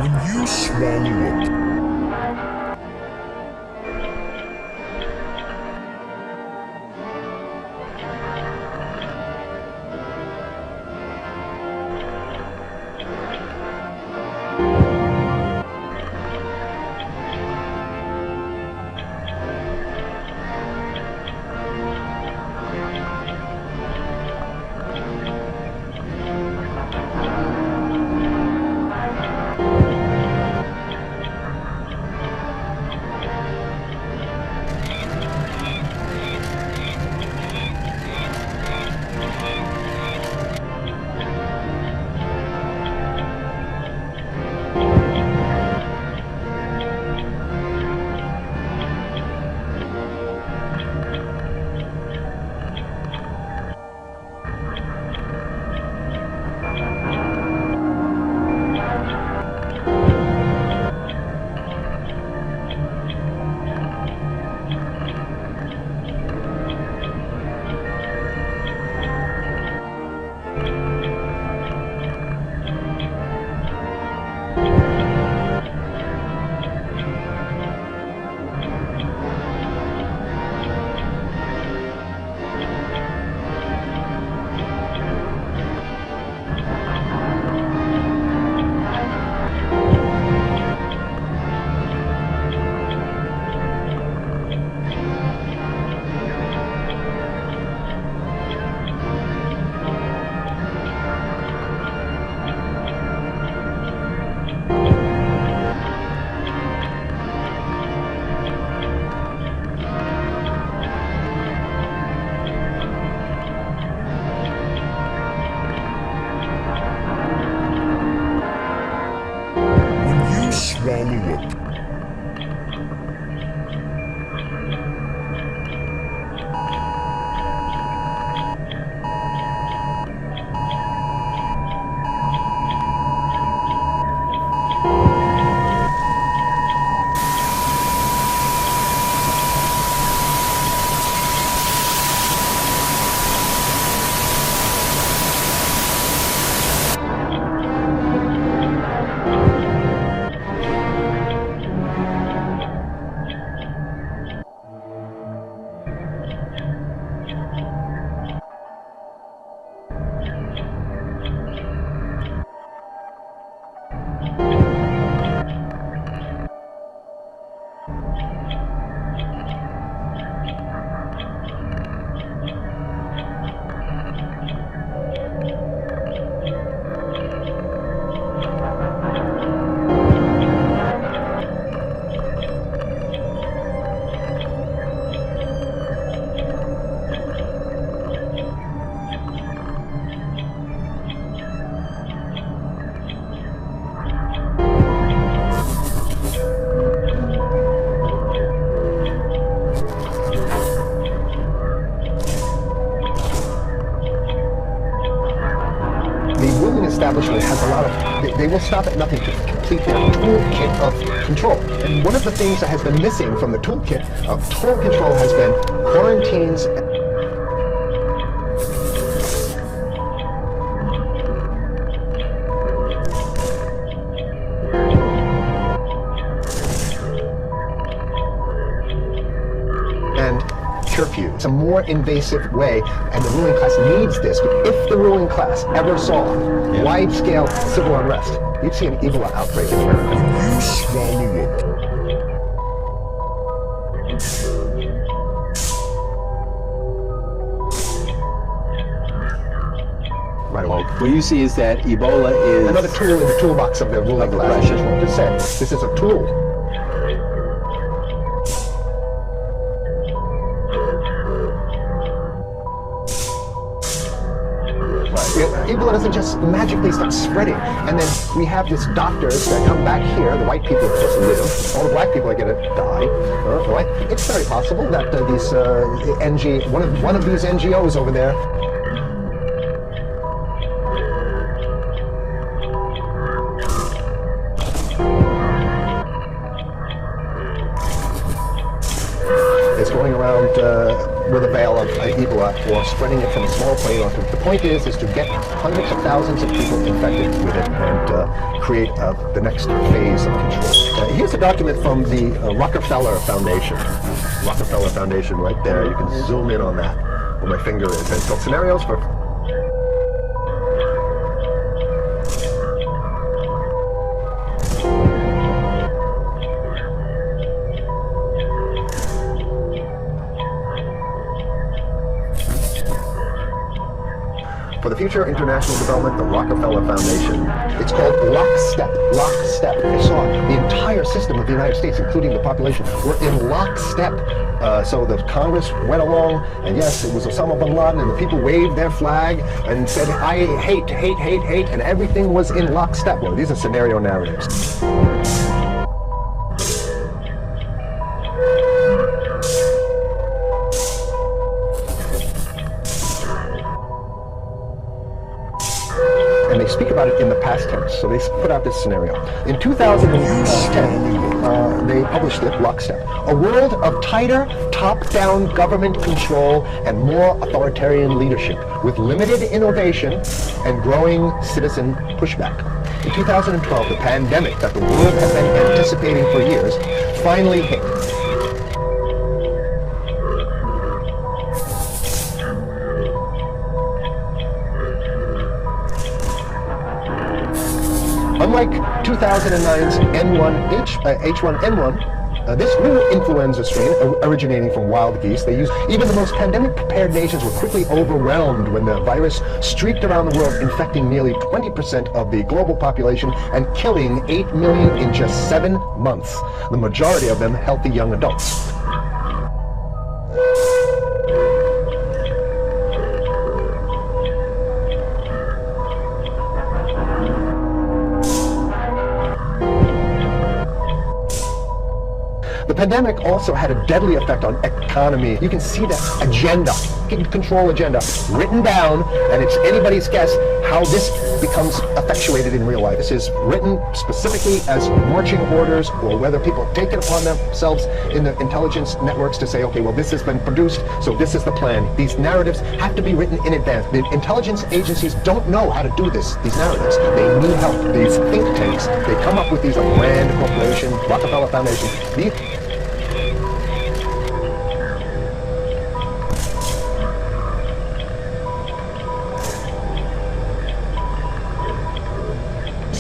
When you swallow up. Swallow up. Establishment has a lot of, they will stop at nothing to complete their toolkit of control. And one of the things that has been missing from the toolkit of total control has been quarantines. Curfew. It's a more invasive way, and the ruling class needs this. If the ruling class ever saw wide-scale civil unrest, you'd see an Ebola outbreak in America. You swallow up. Right away. What you see is that Ebola is another tool in the toolbox of the ruling class. Just said, this is a tool. Ebola doesn't just magically start spreading, and then we have these doctors that come back here. The white people just live. All the black people are going to die. Right? It's very possible that one of these NGOs over there. Is going around with a veil of Ebola or spreading it from a small plane onto it. The point is to get hundreds of thousands of people infected with it and create the next phase of control. Here's a document from the Rockefeller Foundation. Rockefeller Foundation right there. You can zoom in on that where my finger is. It's called Scenarios for... For the future international development, the Rockefeller Foundation. It's called lockstep. Lockstep. They saw the entire system of the United States, including the population, were in lockstep. So the Congress went along, and yes, it was Osama bin Laden, and the people waved their flag and said, I hate, hate, hate, hate, and everything was in lockstep. Well, these are scenario narratives. And they speak about it in the past tense, so they put out this scenario. In 2010, they published it, Lockstep. A world of tighter, top-down government control and more authoritarian leadership, with limited innovation and growing citizen pushback. In 2012, the pandemic that the world had been anticipating for years finally hit. Unlike 2009's H1N1, this new influenza strain originating from wild geese, even the most pandemic-prepared nations were quickly overwhelmed when the virus streaked around the world, infecting nearly 20% of the global population and killing 8 million in just 7 months, the majority of them healthy young adults. The pandemic also had a deadly effect on economy. You can see that agenda, control agenda, written down, and it's anybody's guess how this becomes effectuated in real life. This is written specifically as marching orders, or whether people take it upon themselves in the intelligence networks to say, okay, well, this has been produced, so this is the plan. These narratives have to be written in advance. The intelligence agencies don't know how to do these narratives. They need help. These think tanks, they come up with these like Rand Corporation, Rockefeller Foundation. These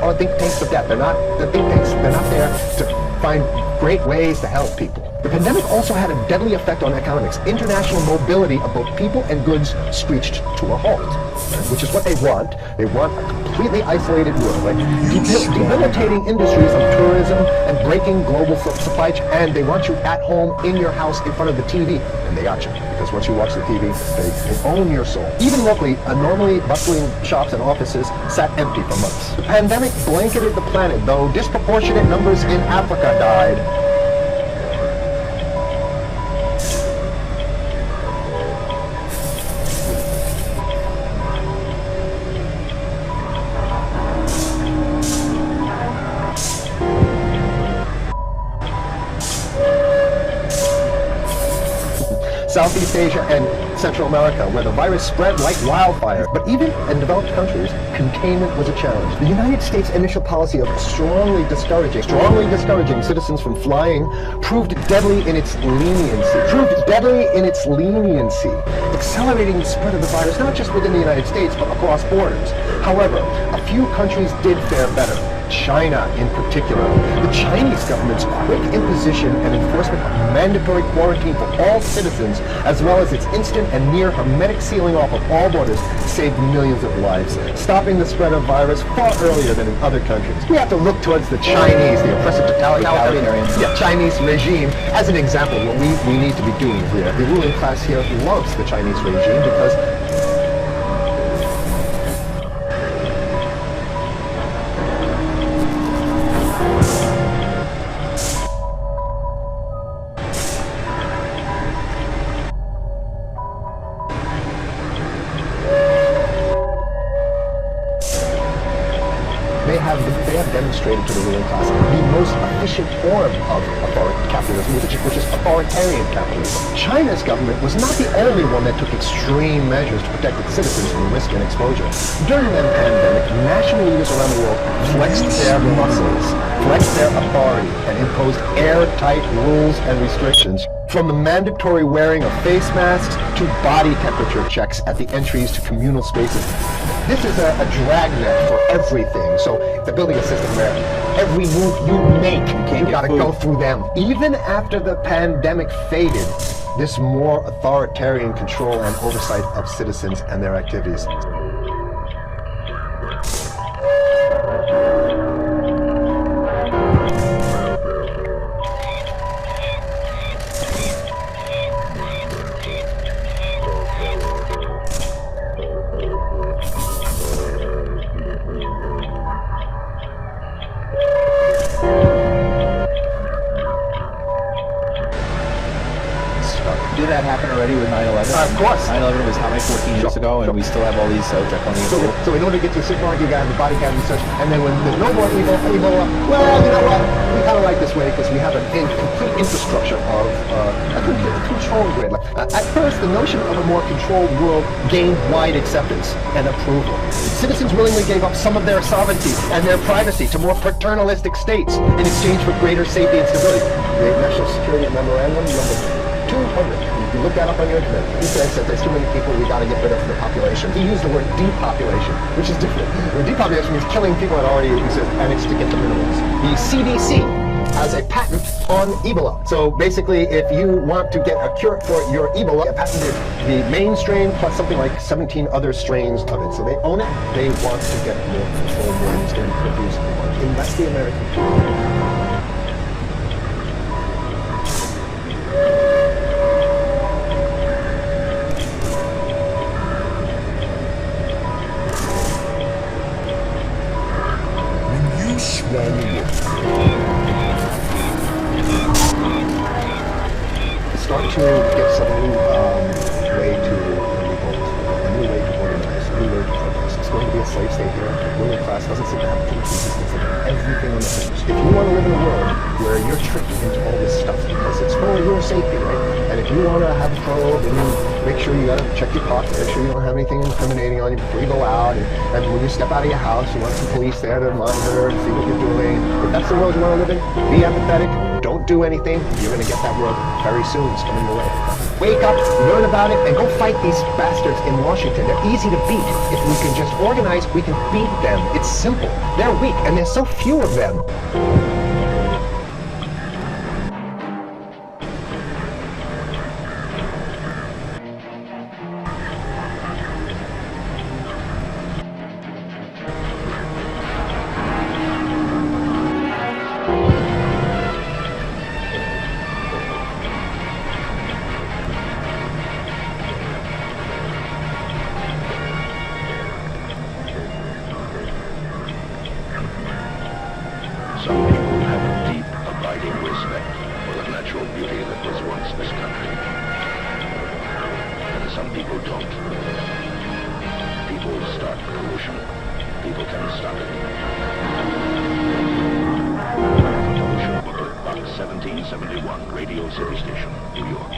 are think tanks of death. They're not the think tanks. They're not there to find great ways to help people. The pandemic also had a deadly effect on economics. International mobility of both people and goods screeched to a halt, which is what they want. They want a completely isolated world, like debilitating industries of tourism and breaking global supply chain. And they want you at home in your house in front of the TV, and they got you. Because once you watch the TV, they own your soul. Even locally, normally bustling shops and offices sat empty for months. The pandemic blanketed the planet, though disproportionate numbers in Africa died. Southeast Asia and Central America, where the virus spread like wildfire. But even in developed countries, containment was a challenge. The United States' initial policy of strongly discouraging citizens from flying proved deadly in its leniency. Accelerating the spread of the virus, not just within the United States, but across borders. However, a few countries did fare better. China in particular. The Chinese government's quick imposition and enforcement of mandatory quarantine for all citizens, as well as its instant and near hermetic sealing off of all borders, saved millions of lives, stopping the spread of virus far earlier than in other countries. We have to look towards the Chinese, the oppressive totalitarian Chinese regime, as an example of what we need to be doing here. The ruling class here loves the Chinese regime because they have demonstrated to the ruling class, the most efficient form of capitalism, which is authoritarian capitalism. China's government was not the only one that took extreme measures to protect its citizens from risk and exposure. During the pandemic, national leaders around the world flexed their muscles, flexed their authority, and imposed airtight rules and restrictions, from the mandatory wearing of face masks to body temperature checks at the entries to communal spaces. This is a dragnet for everything. So they're building a system where every move you make, you gotta go through them. Even after the pandemic faded, this more authoritarian control and oversight of citizens and their activities. Did that happen already with 9/11? Of course. 9/11 was how many, 14 years ago, and we still have all these draconian rules. So in order to get to a supermarket, you gotta have the body cam research, and then when there's no more Ebola, well, you know what? We kind of like this way because we have a complete infrastructure of a complete control grid. At first, the notion of a more controlled world gained wide acceptance and approval. Citizens willingly gave up some of their sovereignty and their privacy to more paternalistic states in exchange for greater safety and stability. The National Security Memorandum number 200. If you look that up on your internet, he says that there's too many people we got to get rid of the population. He used the word depopulation, which is different. Depopulation means killing people that already exist, and it's to get the minerals. The CDC has a patent on Ebola. So basically, if you want to get a cure for your Ebola, patented the main strain plus something like 17 other strains of it. So they own it. They want to get more control, more understanding, produce more. And that's the American people. Start to get some new way to revolt, a new way to organize, a new way to protest. It's going to be a slave state here. The ruling class doesn't seem to have too much resistance to everything on the fence. If you want to live in a world where you're tricked into all this stuff because it's for your safety, right? And if you want to have a probe and make sure you gotta check your pocket, make sure you don't have anything incriminating on you before you go out, and when you step out of your house, you want some police there to monitor and see what you're doing. If that's the world you want to live in, be apathetic. Don't do anything. You're going to get that world very soon. It's coming your way. Wake up, learn about it, and go fight these bastards in Washington. They're easy to beat. If we can just organize, we can beat them. It's simple. They're weak, and there's so few of them. Some people have a deep, abiding respect for the natural beauty that was once this country. And some people don't. People start pollution. People can stop it. Pollution booklet, box 1771, Radio City Station, New York.